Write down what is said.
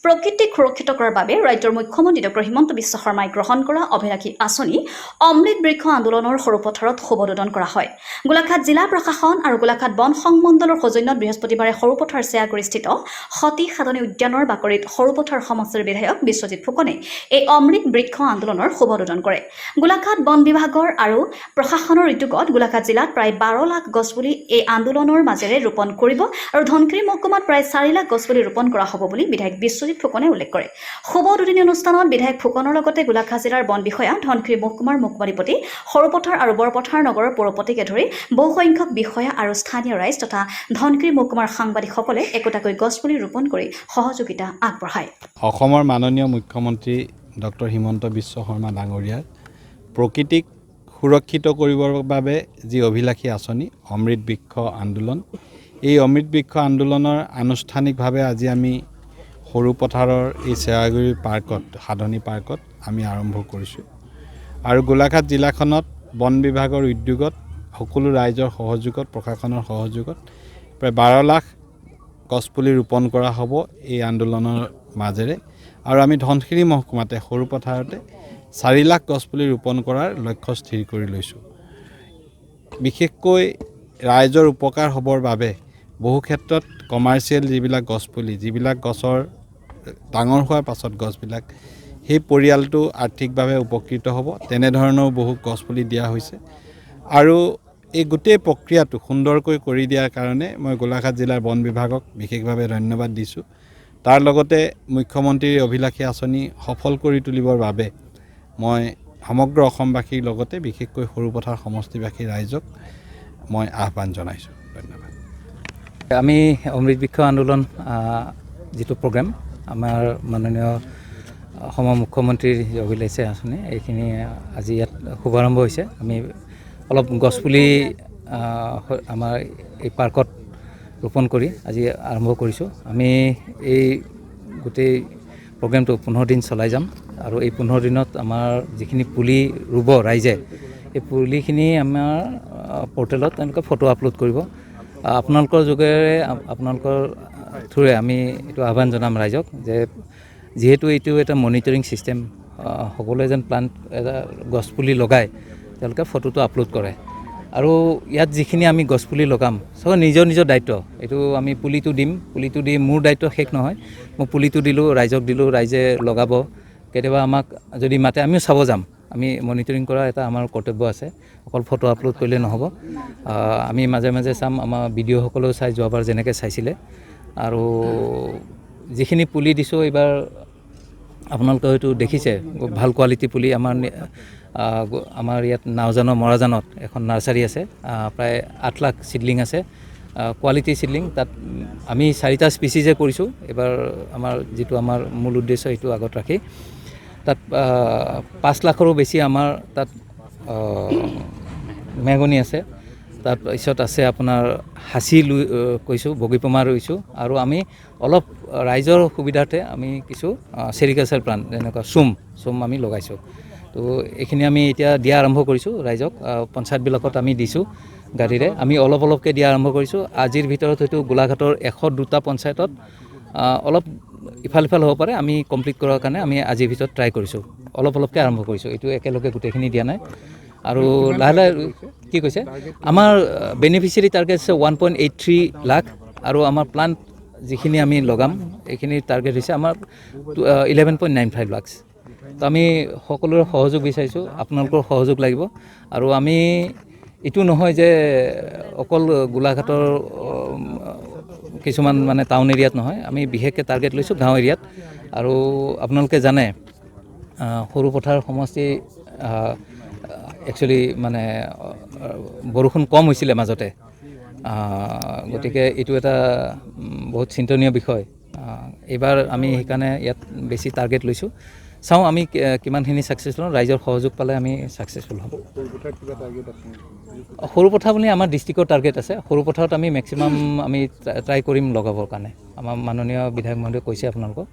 প্ৰকৃতিক সুৰক্ষিত কৰাৰ বাবে ৰাজ্যৰ মুখ্যমন্ত্ৰী ডক্টৰ হিমন্ত বিশ্ব শৰ্মাই গ্ৰহণ কৰা অভিলাষী আঁচনি অমৃত বৃক্ষ আন্দোলনৰ সৰুপথাৰত শুভোদ্বোধন কৰা হয়। গোলাঘাট জিলা প্ৰশাসন আৰু গোলাঘাট বন সংমণ্ডলৰ সৌজন্যত বৃহস্পতিবাৰে সৰুপথাৰ চেয়াগুৰিস্থিত সতী সাধনী উদ্যানৰ বাকৰিত সৰুপথাৰ সমষ্টিৰ বিধায়ক বিশ্বজিৎ ফুকনে এই অমৃত বৃক্ষ আন্দোলনৰ শুভোদ্বোধন কৰে। গোলাঘাট বন বিভাগৰ আৰু প্ৰশাসনৰ উদ্যোগত গোলাঘাট জিলাত প্ৰায় 12 লাখ গছপুলি এই আন্দোলনৰ মাজেৰে ৰোপণ কৰিব আৰু ধনশিৰি মহকুমাত প্ৰায় 4 লাখ গছপুলি ৰোপণ কৰা হ'ব বুলি বিধায়ক বিশ্বজিৎ ফুকনে উল্লেখ কৰে। শুভ উদ্বোধনী অনুষ্ঠানত বিধায়ক ফুকনৰ লগতে গোলাঘাট জিলাৰ বন বিষয়া, ধনশিৰি মহকুমাৰ মুখপাত্ৰী, সৰুপথাৰ আৰু বৰপথাৰ নগৰৰ পৌৰপতিকে ধৰি বহুসংখ্যক বিষয়া আৰু স্থানীয় ৰাইজ তথা ধনশিৰি মহকুমাৰ সাংবাদিকসকলে একোটাকৈ গছপুলি ৰোপণ কৰি সহযোগিতা আগবঢ়ায়। অসমৰ মাননীয় মুখ্যমন্ত্ৰী ডক্টৰ হিমন্ত বিশ্ব শৰ্মা ডাঙৰীয়াৰ প্ৰকৃতিক সুৰক্ষিত কৰিবৰ বাবে যি অভিলাষী আঁচনি অমৃত বৃক্ষ আন্দোলন, এই অমৃত বৃক্ষ আন্দোলনৰ আনুষ্ঠানিকভাৱে আজি আমি সৰুপথাৰৰ এই চেয়াগুৰি পাৰ্কত, সাধনী পাৰ্কত আমি আৰম্ভ কৰিছোঁ। আৰু গোলাঘাট জিলাখনত বন বিভাগৰ উদ্যোগত, সকলো ৰাইজৰ সহযোগত, প্ৰশাসনৰ সহযোগত প্ৰায় 12 লাখ গছপুলি ৰোপণ কৰা হ'ব এই আন্দোলনৰ মাজেৰে। আৰু আমি ধনশিৰি মহকুমাতে সৰুপথাৰতে 4 লাখ গছপুলি ৰোপণ কৰাৰ লক্ষ্য স্থিৰ কৰি লৈছোঁ। বিশেষকৈ ৰাইজৰ উপকাৰ হ'বৰ বাবে বহু ক্ষেত্ৰত কমাৰ্চিয়েল যিবিলাক গছপুলি, যিবিলাক গছৰ ডাঙৰ হোৱাৰ পাছত গছবিলাক সেই পৰিয়ালটো আৰ্থিকভাৱে উপকৃত হ'ব, তেনেধৰণৰ বহু গছপুলি দিয়া হৈছে। আৰু এই গোটেই প্ৰক্ৰিয়াটো সুন্দৰকৈ কৰি দিয়াৰ কাৰণে মই গোলাঘাট জিলাৰ বন বিভাগক বিশেষভাৱে ধন্যবাদ দিছোঁ। তাৰ লগতে মুখ্যমন্ত্ৰীৰ অভিলাষী আঁচনি সফল কৰি তুলিবৰ বাবে মই সমগ্ৰ অসমবাসীৰ লগতে বিশেষকৈ সৰুপথাৰ সমষ্টিবাসী ৰাইজক মই আহ্বান জনাইছোঁ। ধন্যবাদ। আমি অমৃত বৃক্ষ আন্দোলন যিটো প্ৰগ্ৰেম আমাৰ মাননীয় অসমৰ মুখ্যমন্ত্ৰীৰ অভিলাষী আঁচনি, এইখিনি আজি ইয়াত শুভাৰম্ভ হৈছে। আমি অলপ গছপুলি আমাৰ এই পাৰ্কত ৰোপণ কৰি আজি আৰম্ভ কৰিছোঁ। আমি এই গোটেই প্ৰগ্ৰেমটো 15 দিন চলাই যাম আৰু এই 15 দিনত আমাৰ যিখিনি পুলি ৰুব ৰাইজে, এই পুলিখিনি আমাৰ পৰ্টেলত তেওঁলোকে ফটো আপলোড কৰিব। আপোনালোকৰ যোগেৰে, আপোনালোকৰ থ্ৰুৰে আমি এইটো আহ্বান জনাম ৰাইজক যে যিহেতু এইটো এটা মনিটৰিং ছিষ্টেম, সকলোৱে যেন প্লান্ট এটা গছপুলি লগায়, তেওঁলোকে ফটোটো আপলোড কৰে। আৰু ইয়াত যিখিনি আমি গছপুলি লগাম চব নিজৰ নিজৰ দায়িত্ব। এইটো আমি পুলিটো দি মোৰ দায়িত্ব শেষ নহয়। মই পুলিটো দিলোঁ, ৰাইজক দিলোঁ, ৰাইজে লগাব। কেতিয়াবা আমাক যদি মাতে আমিও চাব যাম। আমি মনিটৰিং কৰা এটা আমাৰ কৰ্তব্য আছে। অকল ফটো আপলোড কৰিলে নহ'ব। আমি মাজে মাজে চাম, আমাৰ ভিডিঅ'সকলেও চাই, যোৱাবাৰ যেনেকৈ চাইছিলে। আৰু যিখিনি পুলি দিছোঁ এইবাৰ আপোনালোকে হয়তো দেখিছে, ভাল কোৱালিটি পুলি। আমাৰ ইয়াত নাওজানৰ মৰাজানত এখন নাৰ্চাৰী আছে, প্ৰায় 8 লাখ চিডলিং আছে, কোৱালিটি চিডলিং। তাত আমি 4টা স্পিচিজে কৰিছোঁ এইবাৰ। আমাৰ যিটো আমাৰ মূল উদ্দেশ্য সেইটো আগত ৰাখি তাত 5 লাখৰো বেছি আমাৰ তাত মেহগনি আছে। তাৰপিছত আছে আপোনাৰ হাঁচি কৈছোঁ, বগীপমা ৰুইছোঁ। আৰু আমি অলপ ৰাইজৰ সুবিধাৰ্থে আমি কিছু চেৰিকালচাৰ প্লাণ্ট যেনেকুৱা চুম আমি লগাইছোঁ। তো এইখিনি আমি এতিয়া দিয়া আৰম্ভ কৰিছোঁ ৰাইজক। পঞ্চায়তবিলাকত আমি দিছোঁ গাড়ীৰে। আমি অলপ অলপকৈ দিয়া আৰম্ভ কৰিছোঁ। আজিৰ ভিতৰত হয়তো গোলাঘাটৰ 102টা পঞ্চায়তত অলপ ইফাল সিফাল হ'ব পাৰে। আমি কমপ্লিট কৰাৰ কাৰণে আমি আজিৰ ভিতৰত ট্ৰাই কৰিছোঁ। অলপ অলপকৈ আৰম্ভ কৰিছোঁ, এইটো একেলগে গোটেইখিনি দিয়া নাই। আৰু লাহে লাহে কি কৈছে, আমাৰ বেনিফিচিয়াৰী টাৰ্গেট আছে 1.83 লাখ। আৰু আমাৰ প্লান্ট যিখিনি আমি লগাম এইখিনি টাৰ্গেট হৈছে আমাৰ 11.95 লাখ। তো আমি সকলোৰে সহযোগ বিচাৰিছোঁ, আপোনালোকৰ সহযোগ লাগিব। আৰু আমি এইটো নহয় যে অকল গোলাঘাটৰ কিছুমান মানে টাউন এৰিয়াত নহয়, আমি বিশেষকৈ টাৰ্গেট লৈছোঁ গাঁও এৰিয়াত। আৰু আপোনালোকে জানে সৰুপথাৰ সমষ্টি একচুৱেলি মানে বৰষুণ কম হৈছিলে মাজতে। গতিকে এইটো এটা বহুত চিন্তনীয় বিষয়। এইবাৰ আমি সেইকাৰণে ইয়াত বেছি টাৰ্গেট লৈছোঁ। চাওঁ আমি কিমানখিনি ছাকচেছফুল হওঁ। ৰাইজৰ সহযোগ পালে আমি ছাকচেছফুল হ'ম। সৰুপথাৰ বুলি আমাৰ ডিষ্ট্ৰিক্টৰ টাৰ্গেট আছে। সৰুপথাৰত আমি মেক্সিমাম আমি ট্ৰাই কৰিম লগাবৰ কাৰণে। আমাৰ মাননীয় বিধায়ক মহোদয়ে কৈছে আপোনালোকক।